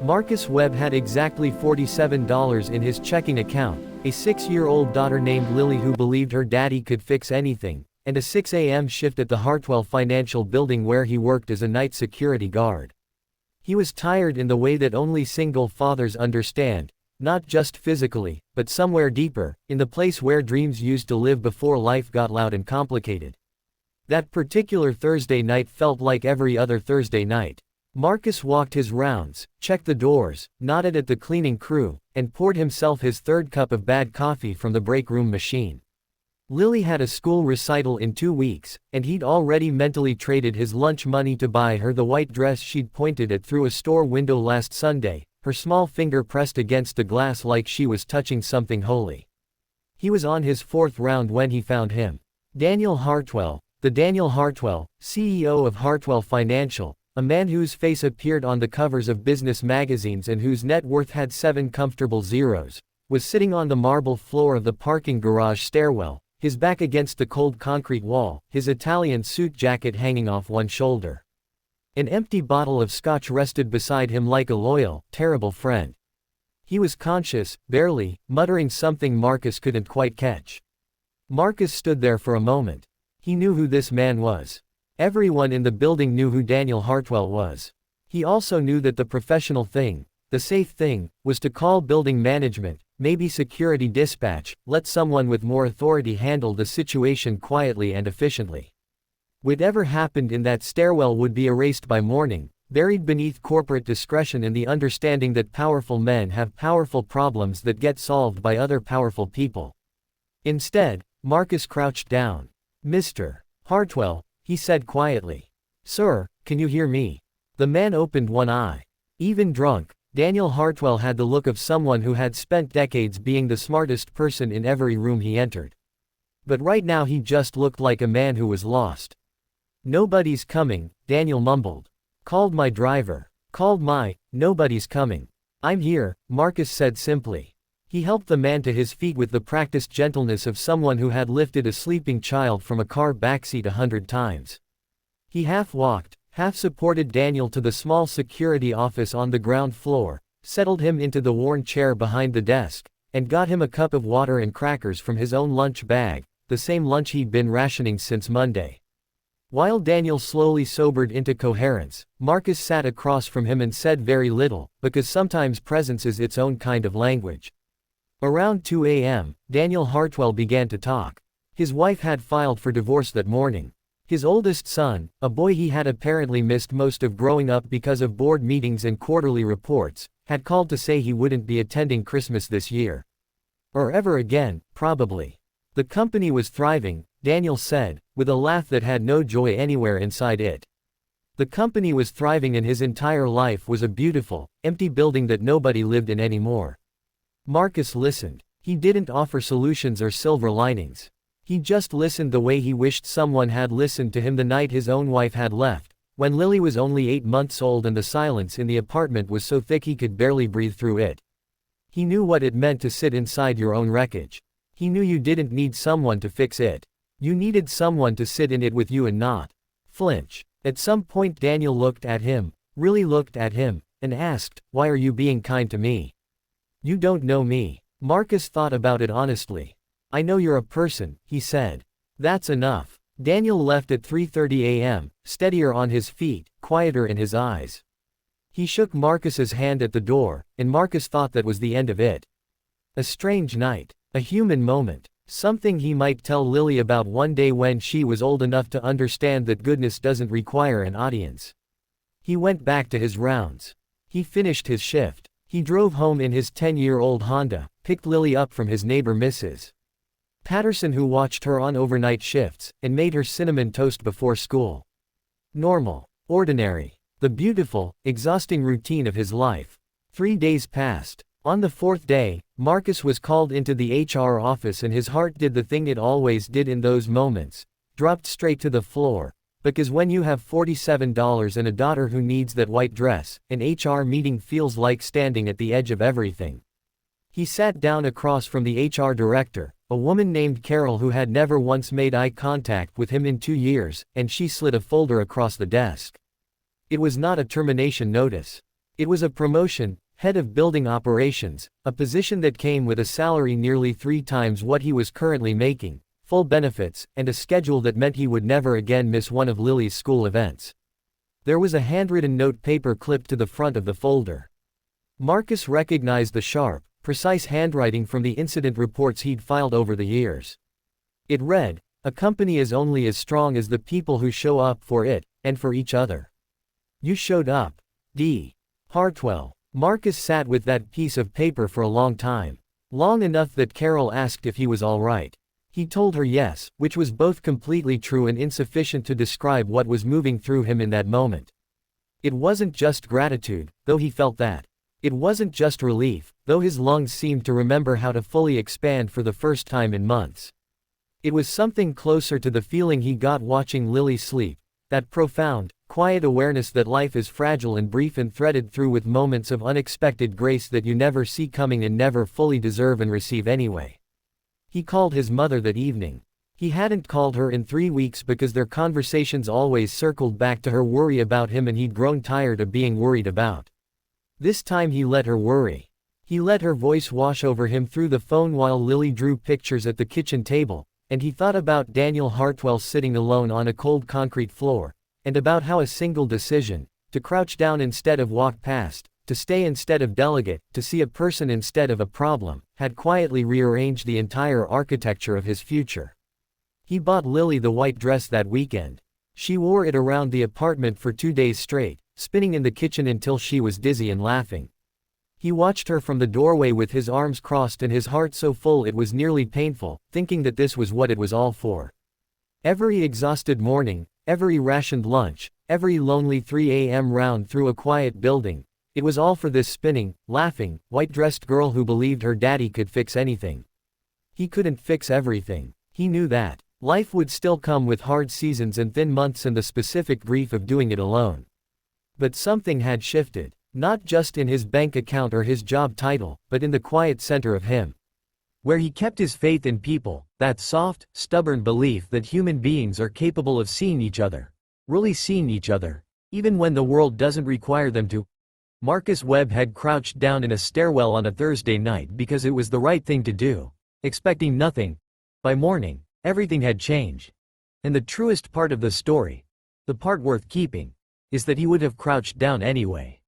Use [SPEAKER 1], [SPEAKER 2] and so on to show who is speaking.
[SPEAKER 1] Marcus Webb had exactly $47 in his checking account, a 6-year-old daughter named Lily who believed her daddy could fix anything, and a 6 a.m. shift at the Hartwell Financial Building where he worked as a night security guard. He was tired in the way that only single fathers understand, not just physically, but somewhere deeper, in the place where dreams used to live before life got loud and complicated. That particular Thursday night felt like every other Thursday night. Marcus walked his rounds, checked the doors, nodded at the cleaning crew, and poured himself his third cup of bad coffee from the break room machine. Lily had a school recital in 2 weeks, and he'd already mentally traded his lunch money to buy her the white dress she'd pointed at through a store window last Sunday, her small finger pressed against the glass like she was touching something holy. He was on his 4th round when he found him. Daniel Hartwell, the Daniel Hartwell, CEO of Hartwell Financial, a man whose face appeared on the covers of business magazines and whose net worth had 7 comfortable zeros, was sitting on the marble floor of the parking garage stairwell, his back against the cold concrete wall, his Italian suit jacket hanging off one shoulder. An empty bottle of scotch rested beside him like a loyal, terrible friend. He was conscious, barely, muttering something Marcus couldn't quite catch. Marcus stood there for a moment. He knew who this man was. Everyone in the building knew who Daniel Hartwell was. He also knew that the professional thing, the safe thing, was to call building management, maybe security dispatch, let someone with more authority handle the situation quietly and efficiently. Whatever happened in that stairwell would be erased by morning, buried beneath corporate discretion and the understanding that powerful men have powerful problems that get solved by other powerful people. Instead, Marcus crouched down. "Mr. Hartwell," he said quietly. "Sir, can you hear me?" The man opened one eye. Even drunk, Daniel Hartwell had the look of someone who had spent decades being the smartest person in every room he entered. But right now he just looked like a man who was lost. "Nobody's coming," Daniel mumbled. "Called my driver. Nobody's coming." "I'm here," Marcus said simply. He helped the man to his feet with the practiced gentleness of someone who had lifted a sleeping child from a car backseat 100 times. He half walked, half supported Daniel to the small security office on the ground floor, settled him into the worn chair behind the desk, and got him a cup of water and crackers from his own lunch bag, the same lunch he'd been rationing since Monday. While Daniel slowly sobered into coherence, Marcus sat across from him and said very little, because sometimes presence is its own kind of language. Around 2 a.m., Daniel Hartwell began to talk. His wife had filed for divorce that morning. His oldest son, a boy he had apparently missed most of growing up because of board meetings and quarterly reports, had called to say he wouldn't be attending Christmas this year. Or ever again, probably. The company was thriving, Daniel said, with a laugh that had no joy anywhere inside it. The company was thriving and his entire life was a beautiful, empty building that nobody lived in anymore. Marcus listened. He didn't offer solutions or silver linings. He just listened the way he wished someone had listened to him the night his own wife had left, when Lily was only 8 months old and the silence in the apartment was so thick he could barely breathe through it. He knew what it meant to sit inside your own wreckage. He knew you didn't need someone to fix it. You needed someone to sit in it with you and not flinch. At some point Daniel looked at him, really looked at him, and asked, "Why are you being kind to me? You don't know me." Marcus thought about it honestly. "I know you're a person," he said. "That's enough." Daniel left at 3:30 a.m., steadier on his feet, quieter in his eyes. He shook Marcus's hand at the door, and Marcus thought that was the end of it. A strange night. A human moment. Something he might tell Lily about one day when she was old enough to understand that goodness doesn't require an audience. He went back to his rounds. He finished his shift. He drove home in his 10-year-old Honda, picked Lily up from his neighbor Mrs. Patterson who watched her on overnight shifts, and made her cinnamon toast before school. Normal. Ordinary. The beautiful, exhausting routine of his life. 3 days passed. On the 4th day, Marcus was called into the HR office and his heart did the thing it always did in those moments, dropped straight to the floor. Because when you have $47 and a daughter who needs that white dress, an HR meeting feels like standing at the edge of everything. He sat down across from the HR director, a woman named Carol who had never once made eye contact with him in 2 years, and she slid a folder across the desk. It was not a termination notice. It was a promotion, head of building operations, a position that came with a salary nearly 3 times what he was currently making, full benefits, and a schedule that meant he would never again miss one of Lily's school events. There was a handwritten note paper clipped to the front of the folder. Marcus recognized the sharp, precise handwriting from the incident reports he'd filed over the years. It read, "A company is only as strong as the people who show up for it, and for each other. You showed up. D. Hartwell." Marcus sat with that piece of paper for a long time. Long enough that Carol asked if he was all right. He told her yes, which was both completely true and insufficient to describe what was moving through him in that moment. It wasn't just gratitude, though he felt that. It wasn't just relief, though his lungs seemed to remember how to fully expand for the first time in months. It was something closer to the feeling he got watching Lily sleep, that profound, quiet awareness that life is fragile and brief and threaded through with moments of unexpected grace that you never see coming and never fully deserve and receive anyway. He called his mother that evening. He hadn't called her in 3 weeks because their conversations always circled back to her worry about him and he'd grown tired of being worried about. This time he let her worry. He let her voice wash over him through the phone while Lily drew pictures at the kitchen table, and he thought about Daniel Hartwell sitting alone on a cold concrete floor, and about how a single decision, to crouch down instead of walk past, to stay instead of delegate, to see a person instead of a problem, had quietly rearranged the entire architecture of his future. He bought Lily the white dress that weekend. She wore it around the apartment for 2 days straight, spinning in the kitchen until she was dizzy and laughing. He watched her from the doorway with his arms crossed and his heart so full it was nearly painful, thinking that this was what it was all for. Every exhausted morning, every rationed lunch, every lonely 3 a.m. round through a quiet building, it was all for this spinning, laughing, white-dressed girl who believed her daddy could fix anything. He couldn't fix everything. He knew that. Life would still come with hard seasons and thin months and the specific grief of doing it alone. But something had shifted, not just in his bank account or his job title, but in the quiet center of him. Where he kept his faith in people, that soft, stubborn belief that human beings are capable of seeing each other. Really seeing each other, even when the world doesn't require them to. Marcus Webb had crouched down in a stairwell on a Thursday night because it was the right thing to do, expecting nothing. By morning, everything had changed. And the truest part of the story, the part worth keeping, is that he would have crouched down anyway.